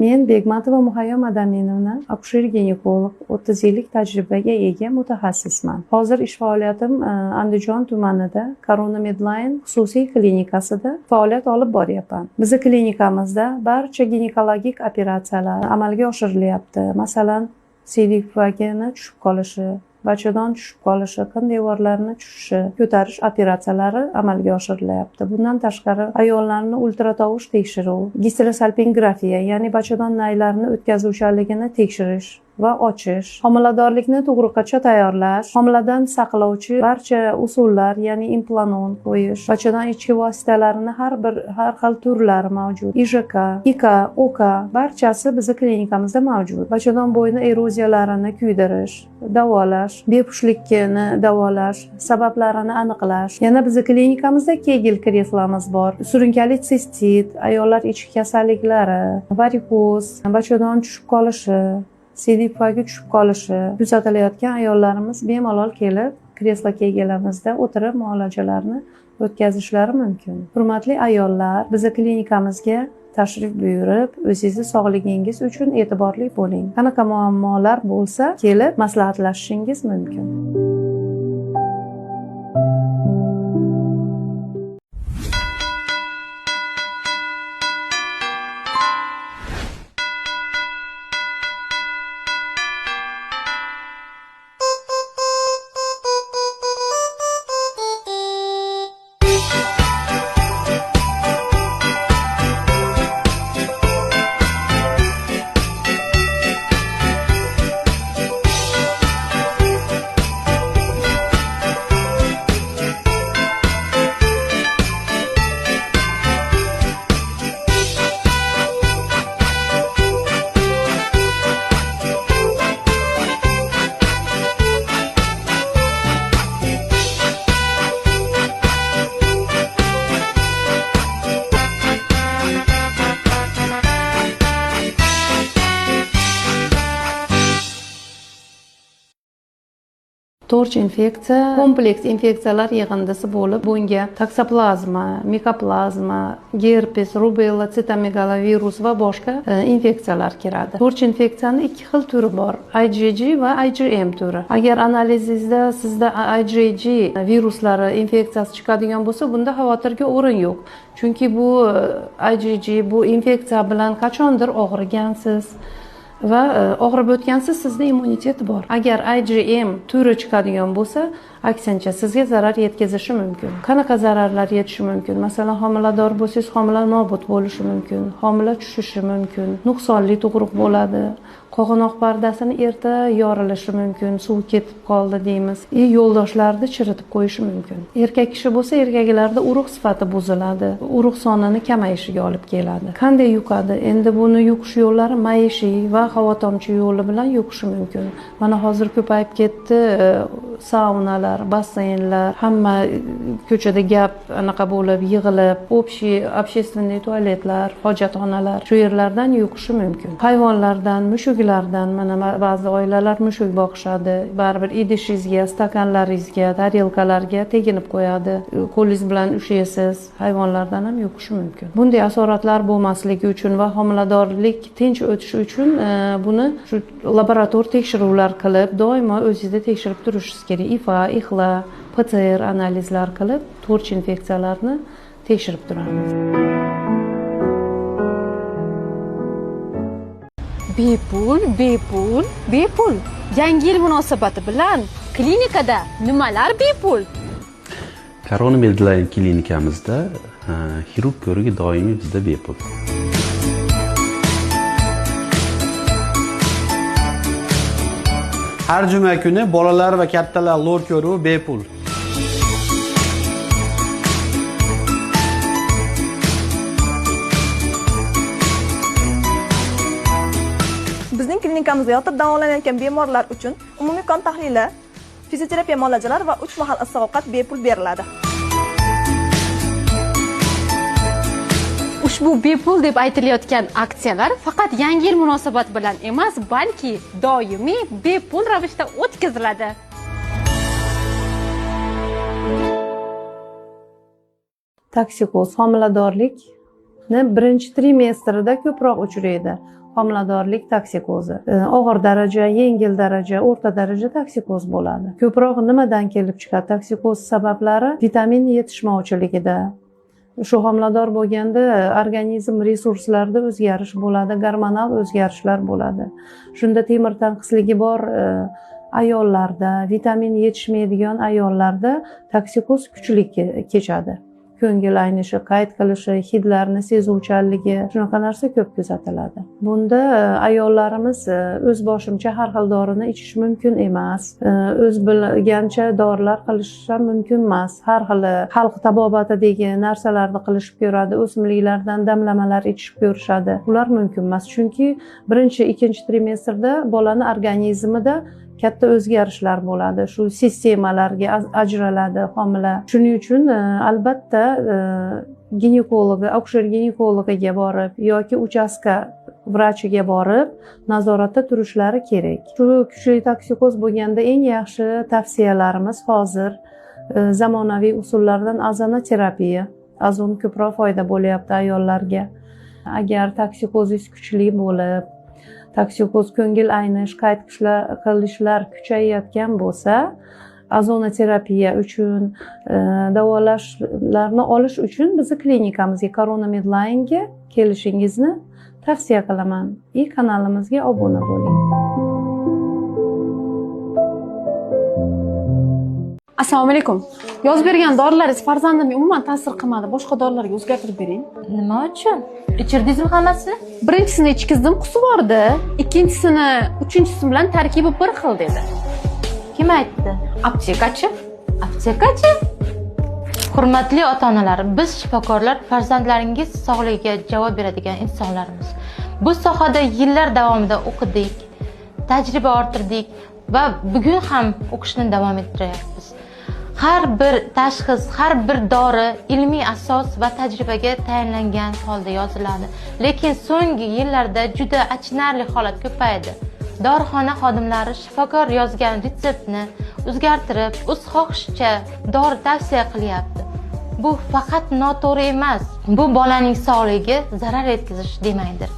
Men Begmatova Muhayyo Madaminova, akusher-ginekolog, 30 yillik tajribaga ega mutaxassisman. Hozir ish faoliyatim Andijon tumanida Corona Medline xususiy klinikasida faoliyat olib boryapman. Bizning klinikamizda barcha ginekologik operatsiyalar amalga oshirilyapti. Masalan, siydik vagina tushib qolishi, bachadon tushib qolishi, qin devorlarini tushishi, ko'tarish operatsiyalari amalga oshirilyapti. Bundan tashqari ayollarni ultratovush tekshiruv, gisterosalpingografiya, ya'ni bachadon naylarini o'tkazuvchanligini tekshirish va ochish, homiladorlikni tug'ruqgacha tayyorlash, homiladan saqlovchi barcha usullar, ya'ni implanon qo'yish, bachadon ichki vositalarini har xil turlari mavjud. IJK, IK, OK barchasi bizning klinikamizda mavjud. Bachadon bo'yni eroziyalarini kuydirish, davolash, bepushtlikni davolash, sabablarini aniqlash. Yana bizning klinikamizda Kegel kreslomiz bor. Surunkali sistit, ayollar ichki kasalliklari, varikoz, bachadon tushib qolishi, siydik vagi tushib qolishi kuzatilayotgan ayollarimiz bemalol kelib kreslo kegelamizda o'tirib muolajalarni o'tkazishlari mumkin. Hurmatli ayollar, bizning klinikamizga tashrif buyurib, o'zingizni sog'ligingiz uchun e'tiborli bo'ling. Qanaqa muammolar bo'lsa, kelib maslahatlashishingiz mumkin. Torch infeksiya kompleks infeksiyalar yig'indisi bo'lib, bunga taksoplazma, mikoplazma, gerpes, rubella, sitomegalovirus va boshqa infeksiyalar kiradi. Torch infeksiyaning ikki xil turi bor: IgG va IgM turi. Agar analizingizda sizda IgG viruslari infeksiyasi chiqadigan bo'lsa, bunda xavotirga o'rin yo'q. Chunki bu IgG bu infeksiya bilan qachondir og'rigansiz va og'rib o'tgansiz, sizda immunitet bor. Agar IgM turi chiqadigan bo'lsa, aksincha sizga zarar yetkazishi mumkin. Qanaqa zararlar yetishi mumkin? Masalan, homilador bo'lsangiz, homila nobud bo'lishi mumkin, homila tushishi mumkin, nuqsonli tug'ruq bo'ladi, qog'inoq pardasini erta yorilishi mumkin, suv ketib qoldi deymiz. Yo'ldoshlarni chiritib qo'yishi mumkin. Erkak kishi bo'lsa, erkaklarda urug' sifati buziladi, urug' sonini kamayishiga olib keladi. Qanday yuqadi? Endi buni yuqish yo'llari maishiy va havo tomchi yo'li bilan yuqishi mumkin. Mana hozir ko'payib ketdi saunalar, basseynlar, hamma ko'chada gap anaqa bo'lib, yig'ilib, общественный tualetlar, hojatxonalar, shu yerlardan yuqishi mumkin. Hayvonlardan, mushuklardan, mana ba'zi oilalar mushuk boqishadi, baribir idishingizga, stakanlaringizga, tarelkalarga teginib qo'yadi. Qo'lingiz bilan ushlaysiz, hayvonlardan ham yuqishi mumkin. Bunday asoratlar bo'lmasligi uchun va homiladorlik tinch o'tishi uchun buni shu laborator tekshiruvlar qilib, doimo o'zingizda tekshirib turishingiz kerak. IFA, IXLA, PCR analizlar qilib, torch infeksiyalarni tekshirib turamiz. Bepul. Yangi yil munosabati bilan klinikada nimalar bepul? Corona Medline klinikamizda xirurg ko'rigi doimiy bizda bepul. Har juma kuni bolalar va kattalar lor ko'ruvi bepul. Bizning klinikamizda yotib davolanayotgan bemorlar uchun umumiy qon tahlili, fizioterapiya muolajalari va 3 mahal issiq ovqat bepul beriladi. Ushbu bepul deb aytilayotgan aksiyalar faqat yangi yil munosabati bilan emas, balki doimiy bepul ravishda o'tkaziladi. Toksikoz homiladorlikni birinchi trimestrida ko'proq uchraydi. homiladorlik toksikozi. Og'ir daraja, yengil daraja, o'rta daraja toksikoz bo'ladi. Ko'proq nimadan kelib chiqadi? Toksikoz sabablari vitamin yetishmovchiligida. Shu homilador bo'lganda organizm resurslarida o'zgarish bo'ladi, gormonal o'zgarishlar bo'ladi. Shunda temir tanqisligi bor ayollarda, vitamin yetishmaydigan ayollarda toksikoz kuchli kechadi. Ko'ngil aynishi, qayd qilishi, hidlarni sezuvchanligi, shunaqa narsa ko'p kuzatiladi. Bunda ayollarimiz o'z boshimcha har xil dorini ichish mumkin emas. O'z bilgancha dorilar qilish ham mumkin emas. Har xil xalq tabobatidagi narsalarni qilishib ko'radi, o'simliklardan damlamalar ichib ko'rishadi. Ular mumkin emas, chunki birinchi, ikkinchi trimestrda bolani organizmida katta o'zgarishlar bo'ladi. Shu sistemalarga ajraladi homila. Shuning uchun albatta ginekologi, akusher ginekologiga borib yoki uchastka vrachiga borib nazoratda turishlari kerak. Shu kuchli toksikoz bo'lganda eng yaxshi tavsiyalarimiz hozir zamonaviy usullardan ozonoterapiya. Ozon ko'proq foyda bo'lyapti ayollarga. Agar toksikozingiz kuchli bo'lib, toksikoz, ko'ngil aynish, qayd qilishlar kuchayayotgan bo'lsa, ozonoterapiya uchun, davolashlarni olish uchun bizni klinikamizga, Corona Medline'ga kelishingizni tavsiya qilaman. Kanalimizga obuna bo'ling. Assalomu alaykum. Yozib bergan dorilaringiz farzandimga umuman ta'sir qilmadi. Boshqa dorilarga o'zgartirib bering. Nima uchun? Ichirdingizmi hammasini? Birinchisini ichkizdim, qusi bordi. Ikkinchisini, uchinchisi bilan tarkibi bir xil dedi. Kim aytdi? Aptekachi. Aptekachi? Hurmatli ota-onalar, biz shifokorlar farzandlaringiz sog'ligiga javob beradigan insonlarmiz. Bu sohada yillar davomida o'qidik, tajriba orttirdik va bugun ham o'qishni davom ettiryapmiz. Har bir tashxis, har bir dori ilmiy asos va tajribaga tayanlangan holda yoziladi. Lekin so'nggi yillarda juda achinarli holat ko'paydi. Dorixona xodimlari shifokor yozgan retseptni o'zgartirib, o'z xohishicha dori tavsiya qilyapti. Bu faqat noto'g'ri emas, bu bolaning sog'ligiga zarar yetkazish demakdir.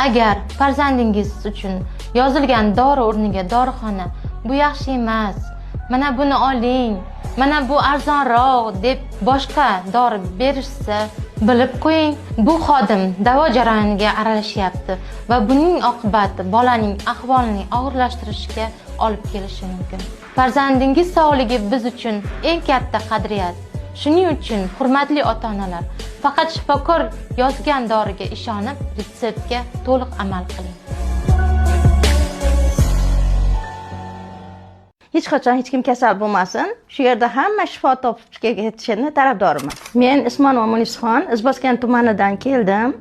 Agar farzandingiz uchun yozilgan dori o'rniga dorixona bu yaxshi emas, mana buni oling, mana bu arzonroq deb boshqa dori berishsa, bilib qo'ying, bu xodim davo jarayoniga aralashyapti va buning oqibati bolaning ahvolini og'irlashtirishga olib kelishi mumkin. Farzandingiz sog'ligi biz uchun eng katta qadriyat. Shuning uchun, hurmatli ota-onalar, faqat shifokor yozgan doriga ishonib, retseptga to'liq amal qiling. Hech qachon hech kim kasal bo'lmasin. Shu yerda hamma shifo topishga yetishini tarafdoriman. Men Ismonova Munisxon, Izboskan tumanidan keldim.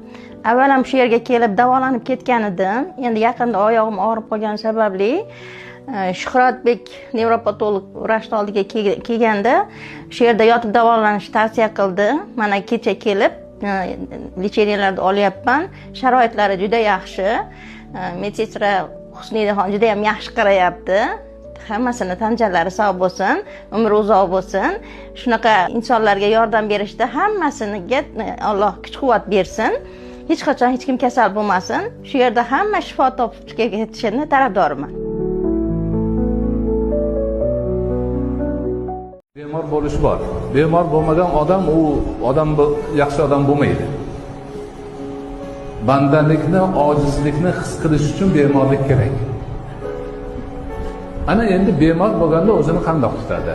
Avvalam shu yerga kelib davolanib ketgan edim. Endi yaqinda oyog'im og'rib qolgani sababli Shuhratbek nevropatolog vrach oldiga kelganda shu yerda yotib davolanishni tavsiya qildi. Mana kecha kelib lecheniyalarni olyapman. Sharoitlari juda yaxshi. Medsestra Husnidaxon juda ham yaxshi qarayapti. Hammasini tan jonlari sog' bo'lsin, umri uzoq bo'lsin. Shunaqa insonlarga yordam berishda hammasiga Alloh kuch-quvvat bersin. Hech qachon hech kim kasal bo'lmasin. Shu yerda hamma shifo topishga yetishini tarafdoriman. Bemor bo'lish bor. Bemor bo'lmagan odam yaxshi odam bo'lmaydi. Bandalikni, ojizlikni his qilish uchun bemorlik kerak. Ana endi bemor bo'lganda o'zini qandoq tutadi?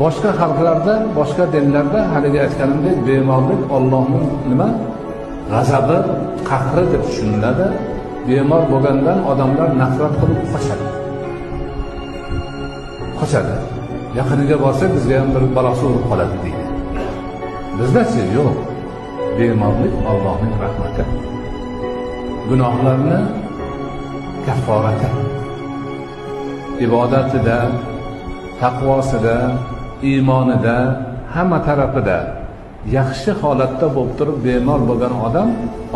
Boshqa xalqlarda, boshqa dinlarda haligi aytganimdek bemorlik Allohning nima? G'azabi, qahri deb tushuniladi. Bemor bo'lgandan odamlar nafrat qilib qochadi. Yaqiniga borsa bizga ham bir balosi urib qoladi deydi. Bizda-chi yo'q. Bemorlik Allohning rahmati. Gunohlarni kafforati. Ibodatida, taqvosida, iymonida, hamma tarafida yaxshi holatda bo'lib turib bemor bo'lgan odam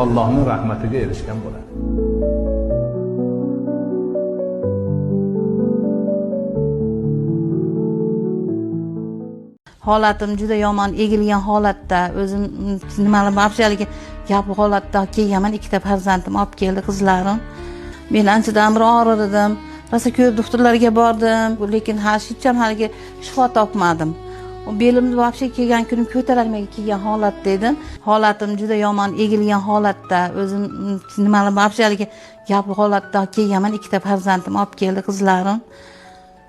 Allohning rahmatiga erishgan bo'ladi. Holatim juda yomon, egilgan holatda, o'zim nimalar mavjudligi gap holatda kelganman, ikkita farzandim olib keldi qizlarim. Men anchadan bir og'rir edim. Rosa ko'p doktorlarga bordim, lekin hech ham haligi shifo topmadim. Belimni вообще kelgan kunim ko'tarolmay kelgan holatda edim. Holatim juda yomon, egilgan holatda, o'zim nimalar вообще haligi gap holatda kelganman, ikkita farzandim olib keldi qizlarim.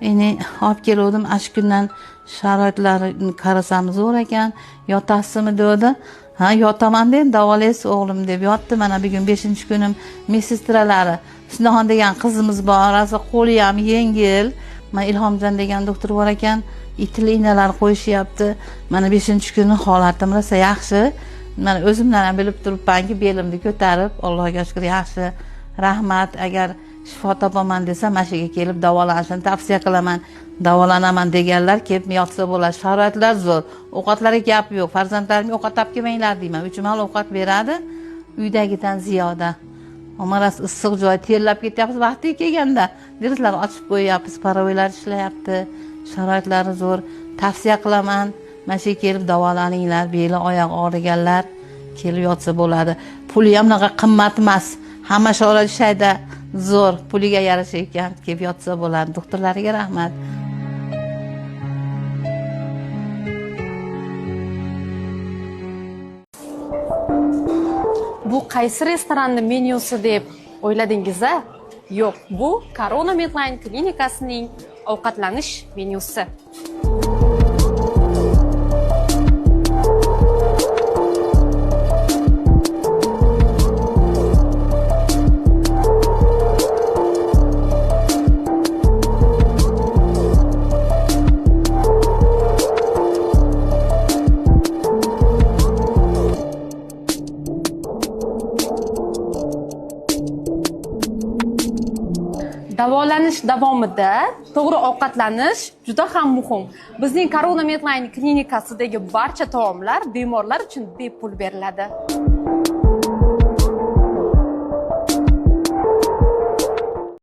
Endi olib keldim, shu kundan sharoitlarini qarasam zo'r ekan. Yotasizmi dedi. Ha, yotaman deb davolaysiz o'g'lim deb yotdi. Mana bugun 5-kunim medsestralari Sinoxon degan qizimiz bor, asa qo'li ham yengil. Mana Ilhomjon degan doktor bor ekan, itli inalar qo'yishyapti. Mana 5-kuni holatim rosa yaxshi. Mana o'zimdan ham bilib turibmanki, belimni ko'tarib, Allohga shukr yaxshi. Rahmat, agar shifo topaman desa, mana shu yerga kelib davolanishni tavsiya qilaman. Davolanaman deganlar kelib yotsa bo'ladi. Sharoitlar zo'r. Ovqatlariga gap yo'q. Farzandlarimga ovqat olib kelmanglar deyman. 3 mal ovqat beradi, uydagidan ziyoda. Omaras issiq joy terlab ketyapmiz, vaqti kelganda derazlar ochib qo'yapmiz, parovoylar ishlayapti. Sharoitlari zo'r. Tavsiya qilaman. Mana shu kelib davolaninglar, beli oyoq og'riganlar kelib yotsa bo'ladi. Puli ham unaqa qimmat emas. Hamma shayda zo'r, puliga yarasha ekan, kelib yotsa bo'ladi. Doktorlariga rahmat. Bu qaysi restoranning menyusi deb o'yladingiz-a? Yo'q, bu Corona Medline klinikasining ovqatlanish menyusi. Davolanish davomida to'g'ri ovqatlanish juda ham muhim. Bizning Corona Medline klinikasidagi barcha taomlar bemorlar uchun bepul beriladi.